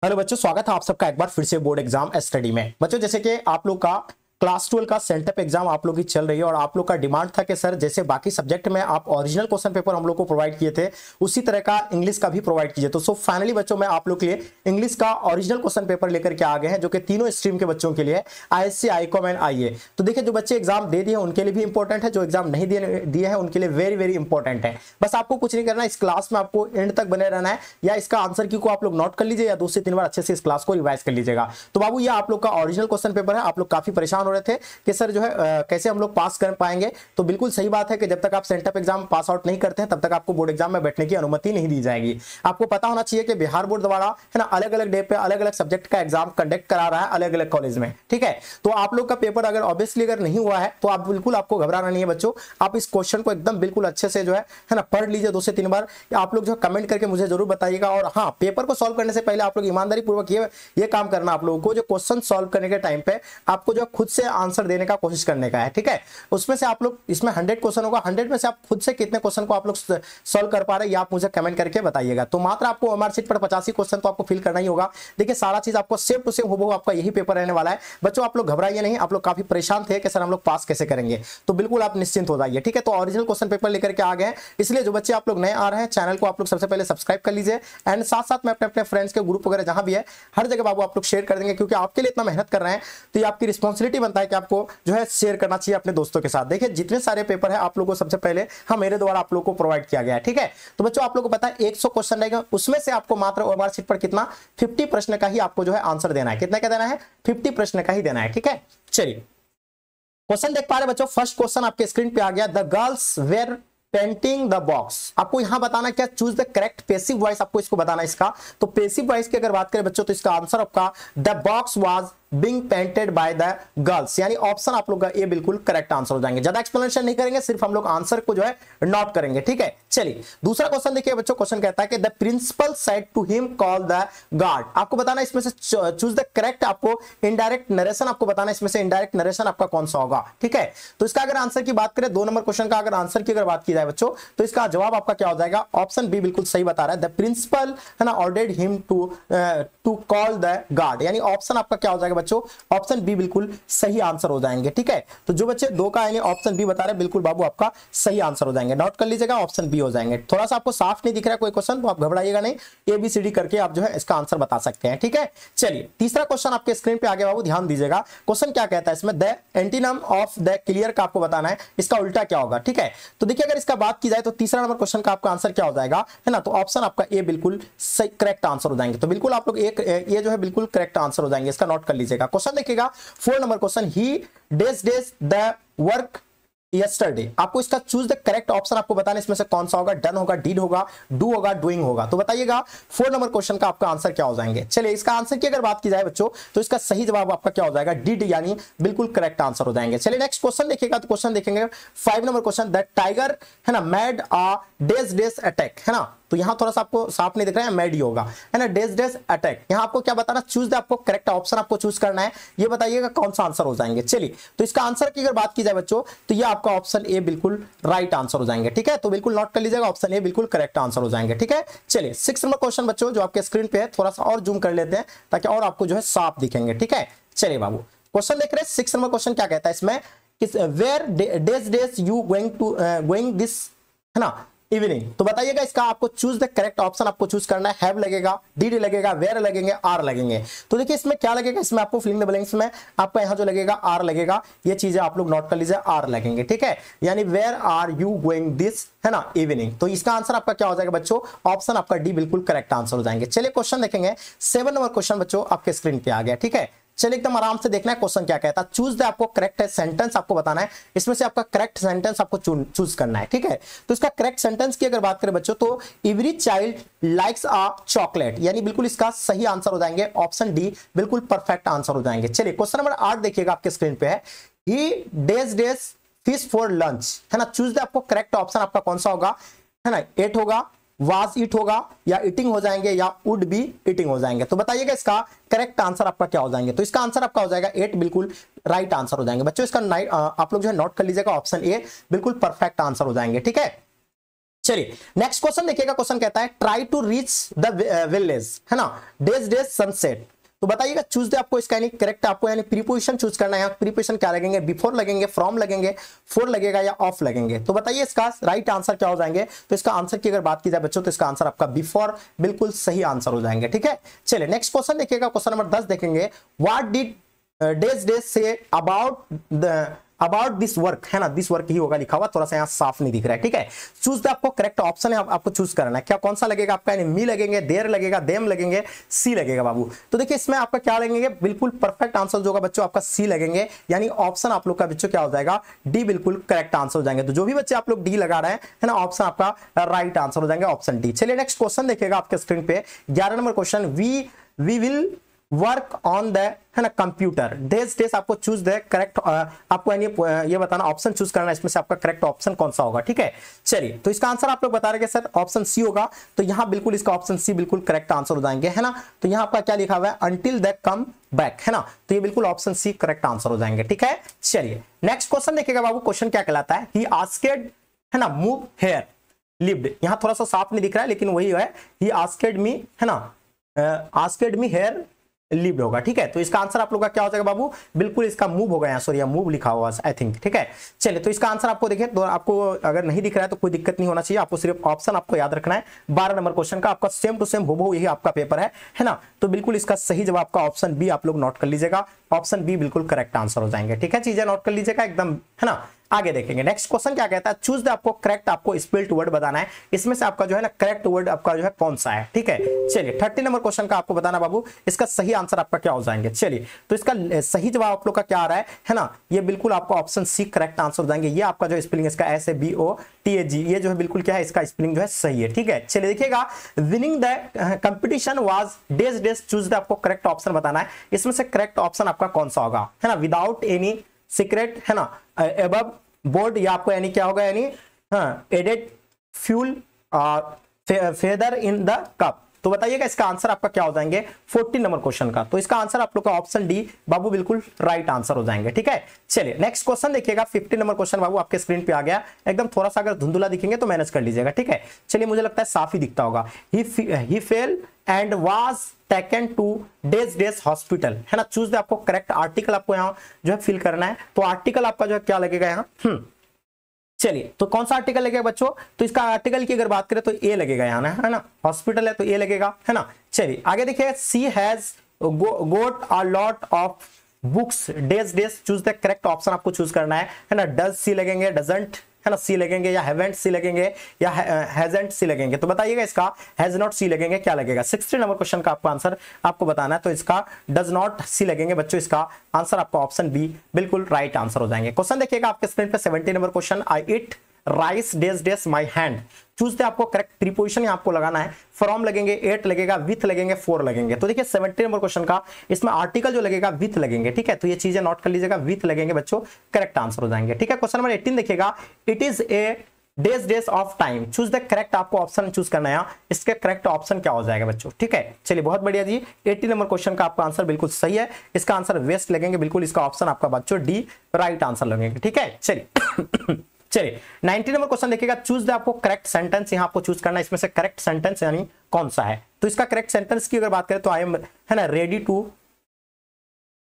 Hello बच्चों, स्वागत है आप सबका एक बार फिर से बोर्ड एग्जाम स्टडी में। बच्चों जैसे कि आप लोग का क्लास 12 का सेंटअप एग्जाम आप लोग की चल रही है और आप लोग का डिमांड था कि सर जैसे बाकी सब्जेक्ट में आप ओरिजिनल क्वेश्चन पेपर हम लोग को प्रोवाइड किए थे उसी तरह का इंग्लिश का भी प्रोवाइड कीजिए। तो फाइनली बच्चों मैं आप लोग के लिए इंग्लिश का ओरिजिनल क्वेश्चन पेपर लेकर के आ गए हैं जो कि तीनों स्ट्रीम के बच्चों के लिए ISC, ICOM एंड IE। तो देखिए जो बच्चे एग्जाम दे दिए उनके लिए भी इंपॉर्टेंट है, जो एग्जाम नहीं दिए हैं उनके लिए वेरी वेरी इंपॉर्टेंट है। बस आपको कुछ नहीं करना, इस क्लास में आपको एंड तक बने रहना है या इसका आंसर की को आप लोग नोट कर लीजिए या 2 से 3 बार अच्छे से इस क्लास को रिवाइज कर लीजिएगा। तो बाबू ये आप लोग का ओरिजिनल क्वेश्चन पेपर है। आप लोग काफी परेशान हो रहे थे कि सर जो है कैसे हम लोग पास कर पाएंगे। तो बिल्कुल सही बात है कि जब तक आप सेंटअप एग्जाम पास आउट नहीं करते हैं तब तक आपको बोर्ड एग्जाम में बैठने की अनुमति नहीं दी जाएगी। आपको पता होना चाहिए कि बिहार बोर्ड द्वारा है ना अलग अलग डे पे अलग अलग सब्जेक्ट का एग्जाम कंडक्ट करा रहा है अलग अलग कॉलेज में, ठीक है। तो आप लोग का पेपर अगर ऑब्वियसली अगर नहीं हुआ है तो आप बिल्कुल आपको घबराना नहीं है बच्चों। आप इस क्वेश्चन को एकदम बिल्कुल अच्छे से जो है ना पढ़ लीजिए 2 से 3 बार। आप लोग जो कमेंट करके मुझे जरूर बताइएगा। और हाँ, पेपर को सॉल्व करने से पहले आप लोग ईमानदारी पूर्वक ये काम करना, आप लोगों को जो क्वेश्चन सॉल्व करने के टाइम पे आपको जो खुद से आंसर देने का कोशिश करने का है, ठीक है। उसमें से आप लोग, इसमें 100 क्वेश्चन होगा, 100 में से आप खुद से कितने क्वेश्चन को आप लोग सॉल्व कर पा रहे हैं ये आप मुझे कमेंट करके बताइएगा। तो मात्र आपको ओएमआर शीट पर 85 क्वेश्चन तो आपको फिल करना ही होगा। देखिए सारा चीज आपको सेम टू सेम हो आपका यही पेपर रहने वाला है बच्चों। आप लोग घबराइए नहीं। आप लोग काफी परेशान थे कि सर हम लोग पास कैसे करेंगे, तो बिल्कुल आप निश्चिंत हो जाइए, ठीक है। तो ओरिजिनल क्वेश्चन पेपर लेकर के आ गए हैं, इसलिए जो बच्चे आप लोग नए आ रहे हैं चैनल को आप लोग सबसे पहले सब्सक्राइब कर लीजिए एंड साथ साथ में अपने अपने फ्रेंड्स के ग्रुप वगैरह जहां भी है हर जगह बाबू आप लोग शेयर कर देंगे, क्योंकि आपके लिए इतना मेहनत कर रहे हैं तो ये आपकी रिस्पॉन्सिबिलिटी बनता है कि आपको जो है शेयर करना चाहिए अपने दोस्तों के साथ। देखिए जितने सारे पेपर है आप लोगों को सबसे पहले मेरे द्वारा आप लोगों को प्रोवाइड किया गया है, ठीक है। तो बच्चों आप लोगों को पता है 100 क्वेश्चन रहेगा, उसमें से आपको मात्र ओएमआर शीट पर कितना 50 प्रश्न का ही आपको जो है आंसर देना है। कितना का देना है? 50 प्रश्न का ही देना है, ठीक है। चलिए क्वेश्चन देख पा रहे बच्चों। फर्स्ट क्वेश्चन आपके स्क्रीन पे आ गया, the girls were painting the box. आपको यहां बताना क्या, choose the correct passive voice, आपको इसको बताना इसका। तो पैसिव वॉइस की अगर बात करें बच्चों तो इसका आंसर आपका the box was being painted by the girls, यानी ऑप्शन आप लोग का ए बिल्कुल करेक्ट आंसर हो जाएंगे। ज्यादा एक्सप्लेनेशन नहीं करेंगे, सिर्फ हम लोग आंसर को जो है नोट करेंगे, ठीक है। चलिए दूसरा क्वेश्चन देखिए बच्चों। क्वेश्चन कहता है कि the principal said to him call the guard. आपको बताना इसमें से चूज द करेक्ट, आपको इनडायरेक्ट नरेशन आपको बताना इसमें से इनडायरेक्ट नरेशन आपका कौन सा होगा, ठीक है। तो इसका अगर आंसर की बात करें 2 नंबर क्वेश्चन का अगर आंसर की अगर बात की जाए बच्चों तो इसका जवाब आपका क्या हो जाएगा? ऑप्शन बी बिल्कुल सही बता रहा है, द प्रिंसिपल है ना ordered him to call the guard, यानी ऑप्शन आपका क्या हो जाएगा बच्चों? ऑप्शन बी बिल्कुल सही आंसर हो जाएंगे, ठीक है। तो जो बच्चे 2 का यानी ऑप्शन बी बता रहे हैं बिल्कुल बाबू आपका सही आंसर हो जाएंगे। नोट कर लीजिएगा, ऑप्शन बी हो जाएंगे। थोड़ा सा आपको साफ नहीं दिख रहा है कोई क्वेश्चन तो आप घबराइएगा नहीं, ABCD करके आप जो है इसका आंसर बता सकते हैं, ठीक है। चलिए तीसरा क्वेश्चन आपके स्क्रीन पे आगे बाबू ध्यान दीजिएगा। क्वेश्चन क्या कहता है इसमें, the antonym of the clear का आपको बताना है, इसका उल्टा क्या होगा, ठीक है। तो देखिए अगर इसका बात की जाए तो तीसरा नंबर क्वेश्चन का आपका आंसर क्या हो जाएगा, है ना। तो ऑप्शन आपका ए बिल्कुल सही करेक्ट आंसर हो जाएंगे। तो बिल्कुल आप लोग एक ये जो है बिल्कुल करेक्ट आंसर हो जाएंगे, इसका नोट कर लीजिएगा। क्वेश्चन देखिएगा 4 number question, he days the work yesterday. आपको इसका चूज द करेक्ट ऑप्शन आपको बताना इसमें से कौन सा होगा, डन होगा, डीड होगा, डू होगा, डूइंग होगा। तो बताइएगा 4 नंबर क्वेश्चन का आपका आंसर क्या हो जाएंगे। चलिए इसका आंसर की अगर बात की जाए बच्चों तो इसका सही जवाब आपका क्या हो जाएगा? डीड, यानी बिल्कुल करेक्ट आंसर हो जाएंगे। चलिए नेक्स्ट क्वेश्चन देखिएगा। तो क्वेश्चन देखेंगे 5 नंबर क्वेश्चन, द टाइगर है ना मैड अ डेज अटैक, है ना। तो यहां थोड़ा सा आपको साफ नहीं दिख रहा है, मेड ही होगा, है ना, डेज अटैक। यहां आपको क्या बताना, चूज द, आपको करेक्ट ऑप्शन आपको चूज करना है, ये बताइएगा कौन सा आंसर हो जाएंगे। चलिए तो इसका आंसर की अगर बात की जाए बच्चों तो ये आपका ऑप्शन ए बिल्कुल राइट आंसर हो जाएंगे, ठीक है। तो बिल्कुल नोट कर लीजिएगा, ऑप्शन ए बिल्कुल करेक्ट आंसर हो जाएंगे, ठीक है। चलिए 6 नंबर क्वेश्चन बच्चों जो आपके स्क्रीन पे है, थोड़ा सा और जूम कर लेते हैं ताकि और आपको जो है साफ दिखेंगे, ठीक है। चलिए बाबू क्वेश्चन देख रहे हैं 6 नंबर क्वेश्चन क्या कहता है इसमें, where dash you going this, है ना, इवनिंग। तो बताइएगा इसका आपको चूज द करेक्ट ऑप्शन आपको चूज करना है। हैव लगेगा, डीड लगेगा, वेयर लगेंगे, आर लगेंगे। तो देखिए इसमें क्या लगेगा, इसमें आपको फिलिंग द ब्लैंक्स में आपका यहां जो लगेगा आर लगेगा, ये चीजें आप लोग नोट कर लीजिए, आर लगेंगे, ठीक है। यानी where are you going this, है ना, इवनिंग। तो इसका आंसर आपका क्या हो जाएगा बच्चों? ऑप्शन आपका डी बिल्कुल करेक्ट आंसर हो जाएंगे। चलिए क्वेश्चन देखेंगे 7 नंबर क्वेश्चन बच्चों आपके स्क्रीन पे आ गया, ठीक है। चलिए एकदम आराम से देखना है क्वेश्चन क्या कहता है। चूज द, आपको करेक्ट सेंटेंस आपको बताना है, इसमें से आपका करेक्ट सेंटेंस आपको चूज करना है, ठीक है। तो इसका करेक्ट सेंटेंस की अगर बात करें बच्चों तो एवरी चाइल्ड लाइक्स अ चॉकलेट, यानी बिल्कुल इसका सही आंसर हो जाएंगे, ऑप्शन डी बिल्कुल परफेक्ट आंसर हो जाएंगे। चलिए क्वेश्चन नंबर 8 देखिएगा आपके स्क्रीन पे है, ही डेज फिश फॉर लंच, है ना। चूज द, आपको करेक्ट ऑप्शन आपका कौन सा होगा, है ना, एट होगा, वाज इट होगा, या ईटिंग हो जाएंगे, या वुड बी ईटिंग हो जाएंगे। तो बताइएगा इसका करेक्ट आंसर आपका क्या हो जाएंगे। तो इसका आंसर आपका हो जाएगा 8 बिल्कुल राइट आंसर हो जाएंगे बच्चों। इसका आप लोग जो है नोट कर लीजिएगा, ऑप्शन ए बिल्कुल परफेक्ट आंसर हो जाएंगे, ठीक है। चलिए नेक्स्ट क्वेश्चन देखिएगा, क्वेश्चन कहता है try to reach the village, है ना, डेज डेज सनसेट। तो बताइएगा चूज दे आपको इसका यानी करेक्ट आपको यानी प्रीपोजिशन चूज करना है। यहाँ प्रीपोजिशन क्या लगेंगे, बिफोर लगेंगे, फ्रॉम लगेंगे, फॉर लगेगा या ऑफ लगेंगे। तो बताइए इसका राइट आंसर क्या हो जाएंगे। तो इसका आंसर की अगर बात की जाए बच्चों तो इसका आंसर आपका बिफोर बिल्कुल सही आंसर हो जाएंगे। ठीक है, चलिए नेक्स्ट क्वेश्चन देखिएगा, क्वेश्चन नंबर 10 देखेंगे। What did days days say about this work, है ना, दिस वर्क ही होगा लिखा हुआ, थोड़ा सा यहाँ साफ नहीं दिख रहा है। ठीक है, चूज द आपको करेक्ट ऑप्शन है, आपको चूज करना है। क्या कौन सा लगेगा आपका, यानी मी लगेंगे, देर लगेगा, देम लगेंगे, सी लगेगा बाबू। तो देखिए इसमें आपका क्या लगेंगे, बिल्कुल परफेक्ट आंसर जो होगा बच्चों आपका सी लगेंगे, यानी ऑप्शन आप लोग का बच्चों क्या हो जाएगा, डी बिल्कुल करेक्ट आंसर हो जाएंगे। तो जो भी बच्चे आप लोग डी लगा रहे हैं, है ना, ऑप्शन आपका राइट आंसर हो जाएंगे, ऑप्शन डी। चलिए नेक्स्ट क्वेश्चन देखिएगा आपके स्क्रीन पे 11 number question. We will work on the, है ना, कंप्यूटर डेज डेज। आपको चूज द करेक्ट, आपको ये बताना, ऑप्शन चूज करना, इसमें से आपका करेक्ट ऑप्शन कौन सा होगा। ठीक है, चलिए तो इसका आंसर आप लोग बता रहे हैं सर ऑप्शन सी होगा। तो यहां बिल्कुल इसका ऑप्शन सी बिल्कुल करेक्ट आंसर हो जाएंगे, है ना। तो यहां आपका क्या लिखा हुआ है, अंटिल द कम बैक, है ना। तो ये बिल्कुल ऑप्शन सी करेक्ट आंसर हो जाएंगे। ठीक है, चलिए नेक्स्ट क्वेश्चन देखिएगा बाबू, क्वेश्चन क्या कहलाता है, ही आस्क्ड, है ना, मूव हेयर लिव्ड। यहां थोड़ा सा साफ नहीं दिख रहा है लेकिन वही है, ही आस्क्ड मी, है ना, आस्क्ड मी हेयर लिव्ड होगा। ठीक है, तो इसका आंसर आप लोग का क्या हो जाएगा बाबू, बिल्कुल इसका मूव होगा, यहाँ सॉरी मूव लिखा हुआ आई थिंक। ठीक है, चलिए तो इसका आंसर आपको देखिए, तो आपको अगर नहीं दिख रहा है तो कोई दिक्कत नहीं होना चाहिए, आपको सिर्फ ऑप्शन आपको याद रखना है। 12 नंबर क्वेश्चन का आपका सेम टू सेम हूबहू यही आपका पेपर है ना। तो बिल्कुल इसका सही जवाब आपका ऑप्शन बी आप लोग नोट कर लीजिएगा, ऑप्शन बी बिल्कुल करेक्ट आंसर हो जाएंगे। ठीक है, चीजें नोट कर लीजिएगा एकदम, है ना। आगे देखेंगे नेक्स्ट क्वेश्चन क्या कहता है, चूज द आपको करेक्ट आपको स्पेल्ड वर्ड बताना है, इसमें से आपका जो है ना करेक्ट वर्ड आपका जो है कौन सा है। ठीक है, चलिए 30 नंबर क्वेश्चन का आपको बताना बाबू, इसका सही आंसर आपका क्या हो जाएंगे। चलिए तो इसका सही जवाब आप लोग का क्या आ रहा है ना, ये बिल्कुल आपको ऑप्शन सी करेक्ट आंसर हो जाएंगे। ये आपका जो स्पेलिंग इसका SABOTAG, ये जो है बिल्कुल क्या है, इसका स्पेलिंग जो है सही है। ठीक है, चलिए देखिएगा, winning the competition was days days, choose the आपको करेक्ट ऑप्शन बताना है, इसमें से करेक्ट ऑप्शन आपका कौन सा होगा, है ना। विदाउट एनी सीक्रेट, है ना, अबव बोर्ड, या आपको यानी क्या होगा, यानी added fuel feather in the cup. तो बताइएगा इसका आंसर आपका क्या हो जाएंगे 14 नंबर क्वेश्चन का। तो इसका आंसर आप लोग का ऑप्शन डी बाबू बिल्कुल राइट आंसर हो जाएंगे। ठीक है, चलिए नेक्स्ट क्वेश्चन देखिएगा, 15 नंबर क्वेश्चन बाबू आपके स्क्रीन पे आ गया, एकदम थोड़ा सा अगर धुंधुला दिखेंगे तो मैनेज कर लीजिएगा। ठीक है, चलिए मुझे लगता है साफ ही दिखता होगा। He fell and was taken to days days hospital, है ना। चूज द आपको करेक्ट आर्टिकल आपको यहाँ जो है फिल करना है। तो आर्टिकल आपका जो है क्या लगेगा यहाँ, चलिए तो कौन सा आर्टिकल लगेगा बच्चों, तो इसका आर्टिकल की अगर बात करें तो ए लगेगा यहाँ, है ना, हॉस्पिटल है तो ए लगेगा, है ना। चलिए आगे देखिए, she has got a lot of books days days, choose the correct option आपको चूज करना है ना। डज सी लगेंगे, डजंट, है ना, सी लगेंगे, या हैवेंट सी लगेंगे, या हैजंट सी लगेंगे। तो बताइएगा इसका हैज नॉट सी लगेंगे, क्या लगेगा। 60 नंबर क्वेश्चन का आपको आंसर आपको बताना है, तो इसका डज नॉट सी लगेंगे बच्चों, इसका आंसर आपका ऑप्शन बी बिल्कुल राइट आंसर हो जाएंगे। क्वेश्चन देखिएगा आपके स्क्रीन पे 70 number question, I it rice days days my hand, choose the आपको करेक्ट प्रीपोजिशन आपको लगाना है, फ्रॉम लगेंगे, एट लगेगा, विथ लगेंगे, फोर लगेंगे। तो देखिए 70 नंबर क्वेश्चन का इसमें आर्टिकल जो लगेगा विथ लगेंगे। ठीक है, तो ये चीजें नोट कर लीजिएगा, विथ लगेंगे बच्चों, करेक्ट आंसर हो जाएंगे। ठीक है, क्वेश्चन नंबर 18 देखिएगा, it is a days days of time, choose the correct आपको ऑप्शन चूज करना है, इसके करेक्ट ऑप्शन क्या हो जाएगा बच्चों। ठीक है, चलिए बहुत बढ़िया जी, 80 नंबर क्वेश्चन का आपका आंसर बिल्कुल सही है, इसका आंसर वेस्ट लगेंगे, बिल्कुल इसका ऑप्शन आपका बच्चों डी राइट आंसर लगेंगे। ठीक है, चलिए चलिए 90 नंबर क्वेश्चन देखिएगा, चूज द आपको करेक्ट सेंटेंस यहाँ आपको चूज करना है, इसमें से करेक्ट सेंटेंस यानी कौन सा है। तो इसका करेक्ट सेंटेंस की अगर बात करें तो आई एम, है ना, रेडी टू,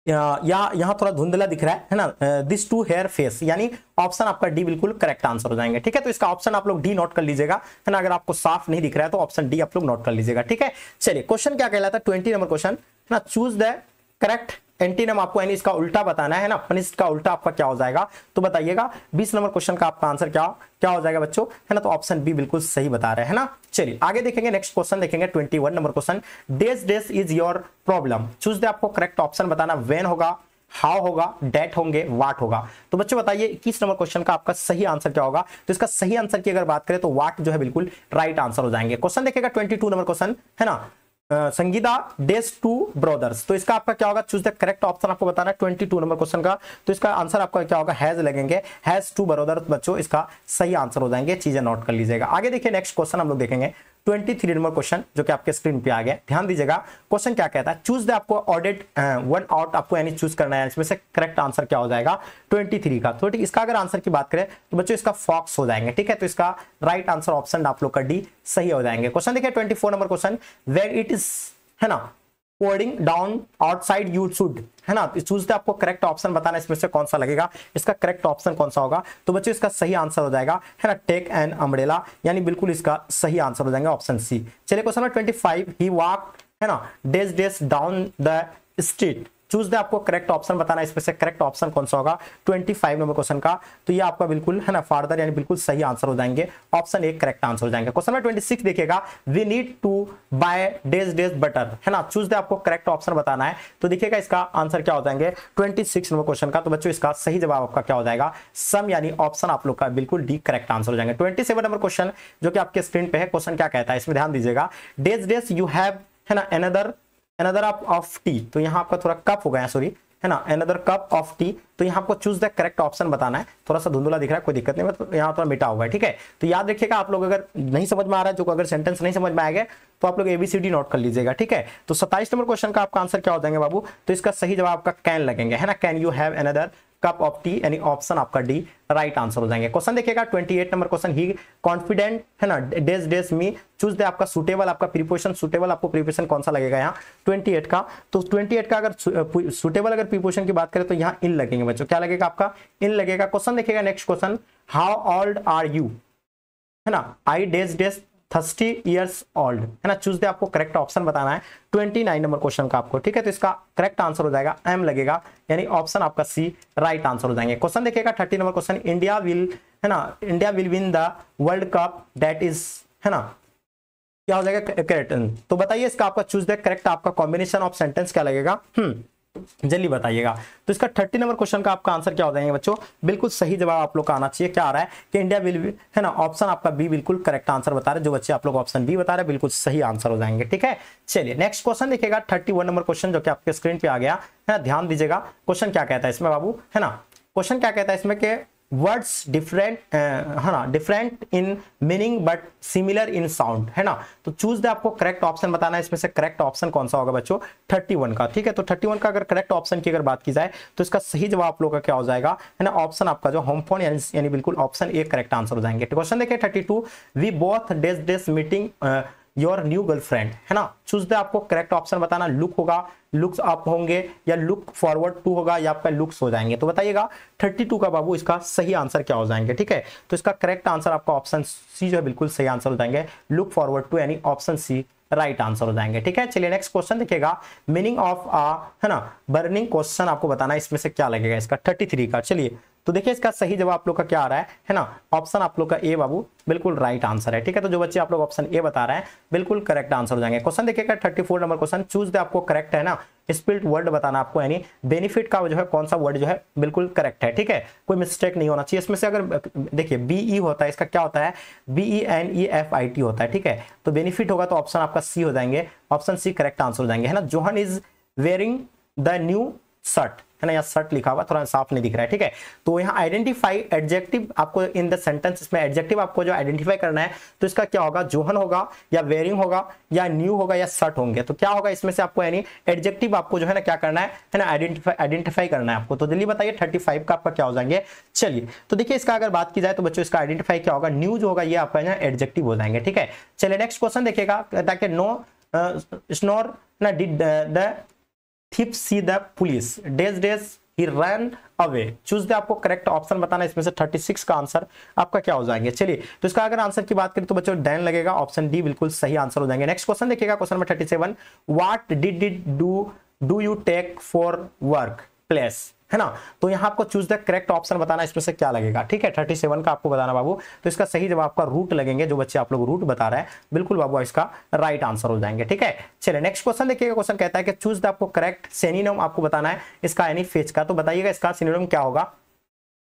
यहां थोड़ा धुंधला दिख रहा है ना, दिस टू हेयर फेस, यानी ऑप्शन आपका डी बिल्कुल करेक्ट आंसर हो जाएंगे। ठीक है, तो इसका ऑप्शन आप लोग डी नोट कर लीजिएगा, है ना। अगर आपको साफ नहीं दिख रहा है तो ऑप्शन डी आप लोग नोट कर लीजिएगा। ठीक है, चलिए क्वेश्चन क्या कहलाता है 20 नंबर क्वेश्चन, है ना, चूज द करेक्ट एंटीनम, आपको यानी इसका उल्टा बताना है ना, पनिश्ड का उल्टा आपका क्या हो जाएगा। तो बताइएगा 20 नंबर क्वेश्चन का आपका आंसर क्या हो जाएगा बच्चों, है ना। तो ऑप्शन बी बिल्कुल सही बता रहे हैं ना। चलिए आगे देखेंगे, नेक्स्ट क्वेश्चन देखेंगे 21 number question, days days is your problem, choose the आपको करेक्ट ऑप्शन बताना, व्हेन होगा, हाउ होगा, डेट होंगे, वाट होगा। तो बच्चों बताइए 21 नंबर क्वेश्चन का आपका सही आंसर क्या होगा। तो इसका सही आंसर की अगर बात करें तो वाट जो है बिल्कुल राइट आंसर हो जाएंगे। क्वेश्चन देखेगा 22 नंबर क्वेश्चन, है ना, संगीता डेज टू ब्रदर्स, तो इसका आपका क्या होगा, चूज द करेक्ट ऑप्शन आपको बताना है 22 नंबर क्वेश्चन का। तो इसका आंसर आपका क्या होगा, हैज लगेंगे, हैज टू ब्रदर्स बच्चों, इसका सही आंसर हो जाएंगे, चीजें नोट कर लीजिएगा। आगे देखिए नेक्स्ट क्वेश्चन हम लोग देखेंगे 23 नंबर क्वेश्चन जो कि आपके स्क्रीन पे आ गया, ध्यान दीजिएगा। क्वेश्चन क्या कहता है, चूज द, आपको ऑडिट वन आउट आपको यानी चूज करना है, इसमें से करेक्ट आंसर क्या हो जाएगा 23 का। तो इसका अगर आंसर की बात करें तो बच्चों इसका फॉक्स हो जाएंगे, ठीक है। तो इसका राइट आंसर ऑप्शन आप लोग का डी सही हो जाएंगे। क्वेश्चन देखिए 24 number question, where it is, है ना, coding down outside you should, है ना, चूज द, आपको करेक्ट ऑप्शन बताना इसमें से कौन सा लगेगा, इसका करेक्ट ऑप्शन कौन सा होगा। तो बच्चों इसका सही आंसर हो जाएगा, है ना, टेक एन अम्ब्रेला, यानी बिल्कुल इसका सही आंसर हो जाएगा ऑप्शन सी। चलिए क्वेश्चन नंबर 25, ही वॉक, है ना, days days down the street, choose the, आपको करेक्ट ऑप्शन बताना इसमें से करेक्ट ऑप्शन कौन सा होगा 25 नंबर क्वेश्चन का। तो ये आपका बिल्कुल, है ना, फादर यानी बिल्कुल सही आंसर हो जाएंगे, ऑप्शन ए करेक्ट आंसर हो जाएंगे। क्वेश्चन नंबर 26 देखिएगा, we need to buy dash dash butter, है ना, चूज द, आपको करेक्ट ऑप्शन बताना है। तो देखिएगा इसका आंसर क्या हो जाएंगे 26 नंबर क्वेश्चन का। तो बच्चों इसका सही जवाब आपका क्या हो जाएगा, सम, यानी ऑप्शन आप लोग का बिल्कुल डी करेक्ट आंसर हो जाएंगे। 27 नंबर क्वेश्चन जो कि आपके स्क्रीन पे है, क्वेश्चन क्या कहता है इसमें ध्यान दीजिएगा, डेज डेज यू हैव, है ना, अनदर ऑफ टी, तो यहाँ आपका थोड़ा कप हो गया, सॉरी, है ना, अनदर कप ऑफ टी। तो यहाँ आपको चूज द करेक्ट ऑप्शन बताना है, थोड़ा सा धुंधला दिख रहा है, कोई दिक्कत नहीं, मतलब यहाँ थोड़ा मिटा हुआ है, ठीक है। तो याद रखिएगा आप लोग, अगर नहीं समझ में आ रहा है, जो अगर सेंटेंस नहीं समझ में आएगा तो आप लोग ABCD नोट कर लीजिएगा, ठीक है। तो 27 नंबर क्वेश्चन का आपका आंसर क्या हो जाएंगे बाबू, तो इसका सही जवाब आपका कैन लगेंगे, है ना, can you have another cup of T, यानी ऑप्शन आपका डी राइट आंसर हो जाएंगे। क्वेश्चन देखिएगा 28 नंबर क्वेश्चन, ही कॉन्फिडेंट, है ना, डेज डेज मी, चूज दे, आपका सुटेबल, आपका प्रीपोजिशन सुटेबल, आपको प्रीपोजिशन कौन सा लगेगा यहाँ 28 का। तो 28 का अगर सुटेबल अगर प्रीपोजिशन की बात करें तो यहाँ इन लगेंगे बच्चों, क्या लगेगा आपका इन लगेगा। क्वेश्चन देखिएगा next question, how old are you, है ना, I dash dash 30 years old, है ना, चूज दे, आपको करेक्ट ऑप्शन बताना है 29 नंबर क्वेश्चन का आपको, ठीक है। तो इसका करेक्ट आंसर हो जाएगा एम लगेगा, यानी ऑप्शन आपका सी राइट आंसर हो जाएंगे। क्वेश्चन देखिएगा 30 नंबर क्वेश्चन, इंडिया विल, है ना, India will win the world cup that is, है ना, क्या हो जाएगा करेक्ट। तो बताइए इसका आपका चूज द करेक्ट, आपका कॉम्बिनेशन ऑफ सेंटेंस क्या लगेगा, जल्दी बताइएगा। तो इसका 30 नंबर क्वेश्चन का आपका आंसर क्या हो जाएंगे बच्चों, बिल्कुल सही जवाब आप लोग का आना चाहिए। क्या आ रहा है कि इंडिया विल, है ना, ऑप्शन आपका बी बिल्कुल करेक्ट आंसर बता रहे, जो बच्चे आप लोग ऑप्शन बी बता रहे हैं बिल्कुल सही आंसर हो जाएंगे, ठीक है। चलिए नेक्स्ट क्वेश्चन देखिएगा 31 नंबर क्वेश्चन जो कि आपके स्क्रीन पे आ गया, है ना, ध्यान दीजिएगा। क्वेश्चन क्या कहता है इसमें बाबू, है ना, क्वेश्चन क्या कहता है इसमें के वर्ड्स डिफरेंट, है ना, different in meaning but similar in sound, है ना। तो चूज द, आपको करेक्ट ऑप्शन बताना है, इसमें से करेक्ट ऑप्शन कौन सा होगा बच्चों 31 का, ठीक है। तो 31 का अगर करेक्ट ऑप्शन की अगर बात की जाए तो इसका सही जवाब आप लोग का क्या हो जाएगा, है ना, ऑप्शन आपका जो होम फोन, यानी बिल्कुल ऑप्शन ए करेक्ट आंसर हो जाएंगे। क्वेश्चन देखिए 32, we both dash dash meeting your new girlfriend, है ना, चूज द, आपको करेक्ट ऑप्शन बताना, लुक होगा, लुक्स अप होंगे, या लुक फॉरवर्ड टू होगा, या आपका लुक्स हो जाएंगे। तो बताइएगा 32 का बाबू इसका सही आंसर क्या हो जाएंगे, ठीक है। तो इसका करेक्ट आंसर आपका ऑप्शन सी जो है बिल्कुल सही आंसर हो जाएंगे, लुक फॉरवर्ड टू, यानी ऑप्शन सी राइट आंसर हो जाएंगे, ठीक है। चलिए नेक्स्ट क्वेश्चन देखिएगा, मीनिंग ऑफ आ, है ना, बर्निंग क्वेश्चन आपको बताना है, इसमें से क्या लगेगा इसका 33 का। चलिए तो देखिए इसका सही जवाब आप लोग का क्या आ रहा है ना, ऑप्शन आप लोग का ए बाबू बिल्कुल राइट आंसर है, ठीक है। तो जो बच्चे आप लोग ऑप्शन ए बता रहे हैं बिल्कुल करेक्ट आंसर हो जाएंगे। क्वेश्चन देखिएगा 34 नंबर क्वेश्चन, चूज द, आपको करेक्ट, है ना, स्पिल्ट वर्ड बताना आपको, यानी बेनिफिट का जो है कौन सा वर्ड जो है बिल्कुल करेक्ट है, ठीक है, कोई मिस्टेक नहीं होना चाहिए इसमें से। अगर देखिए बीई होता है, इसका क्या होता है BENEFIT होता है, ठीक है। तो बेनिफिट होगा तो ऑप्शन आपका सी हो जाएंगे, ऑप्शन सी करेक्ट आंसर हो जाएंगे, है ना। Johan is wearing the new shirt, है ना, यहाँ शर्ट लिखा हुआ थोड़ा साफ नहीं दिख रहा है, ठीक है। तो यहाँ आइडेंटिफाई एडजेक्टिव आपको इन द सेंटेंस, इसमें एडजेक्टिव आपको जो आइडेंटिफाई करना है, तो इसका क्या होगा, जोहन होगा, या वेयरिंग होगा, या न्यू होगा, या शर्ट होंगे। तो क्या होगा इसमें से आपको, यानी एडजेक्टिव आपको जो है ना क्या करना है ना, आइडेंटिफाई करना है आपको। तो जल्दी बताइए 35 का आपका क्या हो जाएंगे। चलिए तो देखिए इसका अगर बात की जाए तो बच्चों इसका आइडेंटिफाई क्या होगा, न्यू जो होगा ये आपका यहाँ एडजेक्टिव हो जाएंगे, ठीक है। चलिए नेक्स्ट क्वेश्चन देखिएगा, ताकि नो स्नोर ना did the thief see the police days he ran away, choose the, आपको करेक्ट ऑप्शन बताना, इसमें से 36 का आंसर आपका क्या हो जाएंगे। चलिए तो इसका अगर आंसर की बात करें तो बच्चों डैन लगेगा, ऑप्शन डी बिल्कुल सही आंसर हो जाएंगे। नेक्स्ट क्वेश्चन देखिएगा, question number 37, what did do you take for work place, है ना। तो यहाँ आपको चूज द करेक्ट ऑप्शन बताना, इसमें से क्या लगेगा, ठीक है। 37 का आपको बताना बाबू, तो इसका सही जवाब आपका रूट लगेंगे, जो बच्चे आप लोग रूट बता रहे हैं बिल्कुल बाबू इसका राइट आंसर हो जाएंगे, ठीक है। चलिए नेक्स्ट क्वेश्चन देखिएगा, क्वेश्चन कहता है कि चूज द, आपको करेक्ट सिनोनिम आपको बताना है इसका, यानी फेज का। तो बताइएगा इसका सिनोनिम क्या होगा,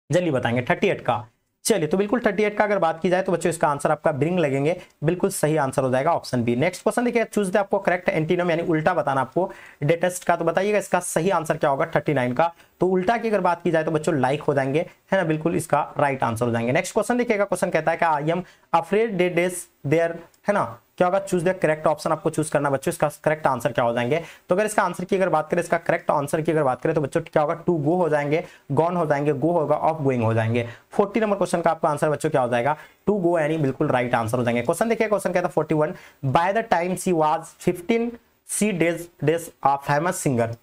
जल्दी बताएंगे 38 का। चलिए तो बिल्कुल 38 का अगर बात की जाए तो बच्चों इसका आंसर आपका ब्रिंग लगेंगे, बिल्कुल सही आंसर हो जाएगा ऑप्शन बी। नेक्स्ट क्वेश्चन देखिए, चूज द, आपको करेक्ट एंटीनम यानी उल्टा बताना आपको डेटेस्ट का। तो बताइएगा इसका सही आंसर क्या होगा 39 का। तो उल्टा की अगर बात की जाए तो बच्चों लाइक हो जाएंगे, है ना, बिल्कुल इसका राइट आंसर हो जाएंगे। नेक्स्ट क्वेश्चन देखिएगा, क्वेश्चन कहता है कि I am afraid dash there है ना, क्या होगा, चूज द करेक्ट ऑप्शन आपको चूज करना बच्चों। इसका करेक्ट आंसर क्या हो जाएंगे, तो अगर इसका आंसर की अगर बात करें, इसका करेक्ट आंसर की अगर बात करें तो बच्चों क्या होगा, टू गो हो जाएंगे, गॉन हो जाएंगे, गो होगा, ऑफ गोइंग हो जाएंगे। 40 नंबर क्वेश्चन का आपका आंसर बच्चों क्या हो जाएगा, टू गो, यानी बिल्कुल राइट आंसर हो जाएंगे। क्वेश्चन देखिए, क्वेश्चन कहता है 41, by the time she was 15 she dash a famous singer.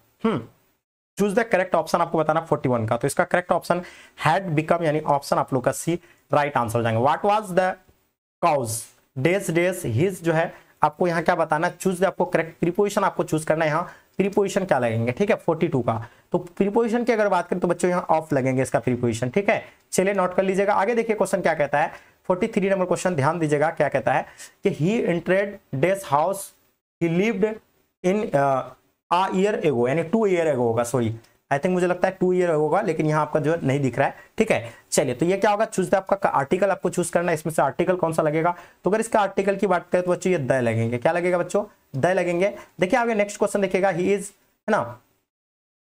Choose the correct option आपको बताना 41 का, तो इसका करेक्ट ऑप्शन हैड बिकम, यानी ऑप्शन आप लोग का सी राइट आंसर हो जाएंगे। What was the cause dash his जो है आपको यहाँ क्या बताना, चूज द, आपको करेक्ट प्रीपोजिशन आपको चूज करना है। यहाँ प्रीपोजिशन क्या लगेंगे, ठीक है, 42 का, तो प्रीपोजिशन की अगर बात करें तो बच्चों यहाँ ऑफ लगेंगे इसका प्रीपोजिशन, ठीक है। चलिए नोट कर लीजिएगा। आगे देखिए क्वेश्चन क्या कहता है, 43 नंबर क्वेश्चन, ध्यान दीजिएगा क्या कहता है कि he entered days house he lived in a year ago, यानी 2 ईयर एगो होगा, सॉरी आई थिंक मुझे लगता है 2 ईयर होगा, लेकिन यहाँ आपका जो नहीं दिख रहा है, ठीक है। चलिए तो ये क्या होगा, चूज द, आपका आर्टिकल आपको चूज करना है, इसमें से आर्टिकल कौन सा लगेगा, तो अगर इसका आर्टिकल की बात करें तो बच्चों ये द लगेंगे, क्या लगेगा बच्चों, द लगेंगे। देखिए आगे नेक्स्ट क्वेश्चन देखिएगा, ही इज, है ना,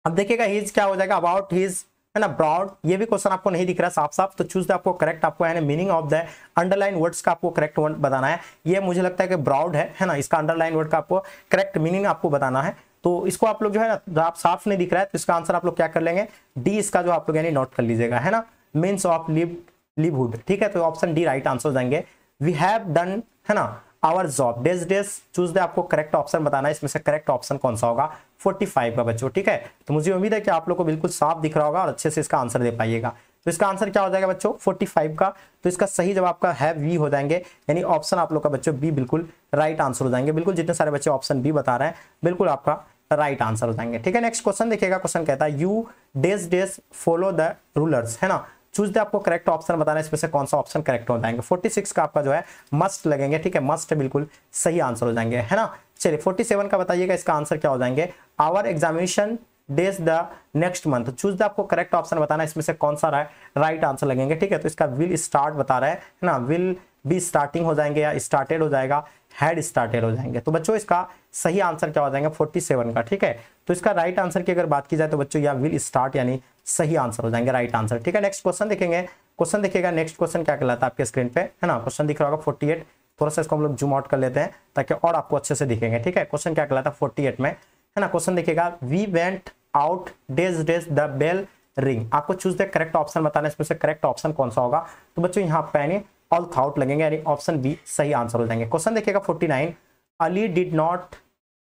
अब देखिएगा ही इज क्या हो जाएगा, अबाउट हिज, है ना, ब्रॉड, ये भी क्वेश्चन आपको नहीं दिख रहा साफ साफ, तो चूज द, आपको करेक्ट आपको है meaning of the underline words का आपको करेक्ट वर्ड बताना है। ये मुझे लगता है कि ब्रॉड है ना, इसका अंडरलाइन वर्ड का आपको करेक्ट मीनिंग आपको बताना है। तो इसको आप लोग जो है ना, आप साफ नहीं दिख रहा है तो इसका आंसर आप लोग क्या कर लेंगे, डी, इसका जो आप लोग यानी नोट कर लीजिएगा, है ना, मीन्स ऑफ लिवहुड, ठीक है, तो ऑप्शन डी राइट आंसर हो जाएंगे। वी हैव डन, है ना, our job dash, choose the, आपको करेक्ट ऑप्शन बताना है, इसमें से करेक्ट ऑप्शन कौन सा होगा, 45 का बच्चों, ठीक है। तो मुझे उम्मीद है कि आप लोग को बिल्कुल साफ दिख रहा होगा और अच्छे से इसका आंसर दे पाइएगा। तो इसका आंसर क्या हो जाएगा बच्चों, 45 का, तो इसका सही जवाब आपका है वी हो जाएंगे, यानी ऑप्शन आप लोग का बच्चों बी बिल्कुल राइट आंसर हो जाएंगे। बिल्कुल जितने सारे बच्चे ऑप्शन बी बता रहे हैं बिल्कुल आपका राइट आंसर हो जाएंगे, ठीक है। नेक्स्ट क्वेश्चन देखिएगा, क्वेश्चन कहता है you days follow the rulers, है ना, चूज द, आपको करेक्ट ऑप्शन बताना है, इसमें से कौन सा ऑप्शन करेक्ट हो जाएंगे। 46 का आपका जो है मस्ट लगेंगे, ठीक है, मस्ट बिल्कुल सही आंसर हो जाएंगे, है ना। चलिए 47 का बताइएगा, इसका आंसर क्या हो जाएंगे, our examination dash the next month, choose the, आपको करेक्ट ऑप्शन बताना है, इसमें से कौन सा राइट आंसर लगेंगे, ठीक है। तो इसका विल स्टार्ट बता रहा है ना, विल बी स्टार्टिंग हो जाएंगे या स्टार्टेड हो जाएगा, हैड स्टार्टेड हो जाएंगे। तो बच्चों इसका सही आंसर क्या हो जाएगा, 47 का, ठीक है। तो इसका राइट आंसर की अगर बात की जाए तो बच्चों या विल स्टार्ट यानी सही आंसर हो जाएंगे, राइट आंसर, ठीक है। नेक्स्ट क्वेश्चन देखेंगे, क्वेश्चन देखिएगा, नेक्स्ट क्वेश्चन क्या कहलाता है आपके स्क्रीन पे, है ना, क्वेश्चन दिख रहा होगा 48, थोड़ा सा इसको हम लोग जूम आउट कर लेते हैं ताकि और आपको अच्छे से दिखेंगे, ठीक है। क्वेश्चन क्या कहलाता है 48 में, है ना, क्वेश्चन देखिएगा, we went out dash the bell ring, आपको चूज द करेक्ट ऑप्शन बताना है, इसमें से करेक्ट ऑप्शन कौन सा होगा, तो बच्चों यहाँ पे यानी ऑल थाउट लगेंगे, यानी ऑप्शन बी सही आंसर हो जाएंगे। क्वेश्चन देखिएगा 49, Ali did not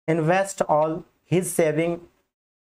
invest all his saving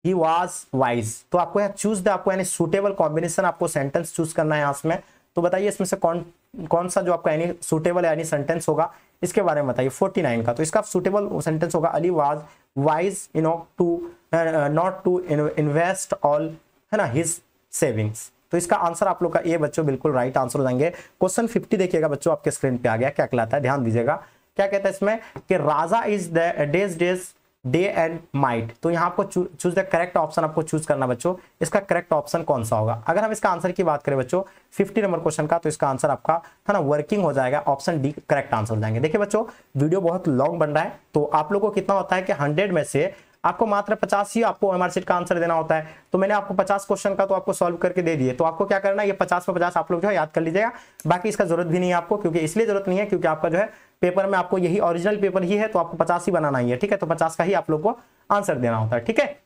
he was wise, तो आपको यहाँ चूज द, आपको यानी सुटेबल कॉम्बिनेशन आपको सेंटेंस चूज करना है यहाँ में। तो बताइए इसमें से कौन सा जो आपका यानी सुटेबल यानी सेंटेंस होगा, इसके बारे में बताइए 49 का। तो इसका सुटेबल सेंटेंस होगा, Ali was wise not to invest all, है ना, हिज सेविंग्स। तो इसका आंसर आप लोग का ए बच्चों बिल्कुल राइट आंसर हो जाएंगे। क्वेश्चन 50 देखिएगा बच्चों, आपके स्क्रीन पे आ गया, क्या कहलाता है, ध्यान दीजिएगा क्या कहता है इसमें कि Raja is the days day and might, तो यहाँ आपको चूज द करेक्ट ऑप्शन आपको चूज करना बच्चों, इसका करेक्ट ऑप्शन कौन सा होगा। अगर हम इसका आंसर की बात करें बच्चों 50 नंबर क्वेश्चन का, तो इसका आंसर आपका, है ना, वर्किंग हो जाएगा, ऑप्शन डी करेक्ट आंसर हो जाएंगे। देखिए बच्चों वीडियो बहुत लॉन्ग बन रहा है, तो आप लोगों को कितना होता है कि 100 में से आपको मात्र 50 ही आपको एमआर शीट का आंसर देना होता है। तो मैंने आपको 50 क्वेश्चन का तो आपको सॉल्व करके दे दिए, तो आपको क्या करना है, ये 50 में 50 आप लोग जो है याद कर लीजिएगा, बाकी इसका जरूरत भी नहीं है आपको, क्योंकि इसलिए जरूरत नहीं है क्योंकि आपका जो है पेपर में आपको यही ओरिजिनल पेपर ही है, तो आपको 50 ही बनाना ही है, ठीक है। तो 50 का ही आप लोग को आंसर देना होता है, ठीक है।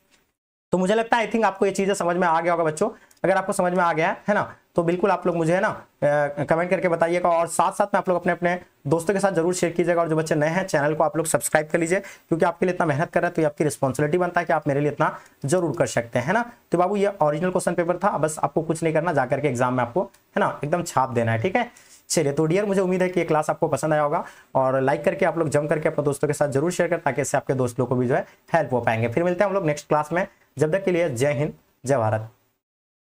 तो मुझे लगता है आई थिंक आपको ये चीजें समझ में आ गया होगा बच्चों। अगर आपको समझ में आ गया है ना, तो बिल्कुल आप लोग मुझे है ना कमेंट करके बताइएगा, और साथ साथ में आप लोग अपने अपने दोस्तों के साथ जरूर शेयर कीजिएगा, और जो बच्चे नए हैं चैनल को आप लोग सब्सक्राइब कर लीजिए, क्योंकि आपके लिए इतना मेहनत कर रहे हैं तो ये आपकी रिस्पॉन्सिबिलिटी बनता है कि आप मेरे लिए इतना जरूर कर सकते हैं ना। तो बाबू ये ओरिजिनल क्वेश्चन पेपर था, बस आपको कुछ नहीं करना, जाकर के एग्जाम में आपको है ना एकदम छाप देना है, ठीक है। चलिए तो डियर मुझे उम्मीद है कि ये क्लास आपको पसंद आया होगा, और लाइक करके आप लोग जम करके अपने दोस्तों के साथ जरूर शेयर करें, ताकि इससे आपके दोस्त लोग को भी जो है हेल्प हो पाएंगे। फिर मिलते हैं हम लोग नेक्स्ट क्लास में, जब तक के लिए जय हिंद जय भारत।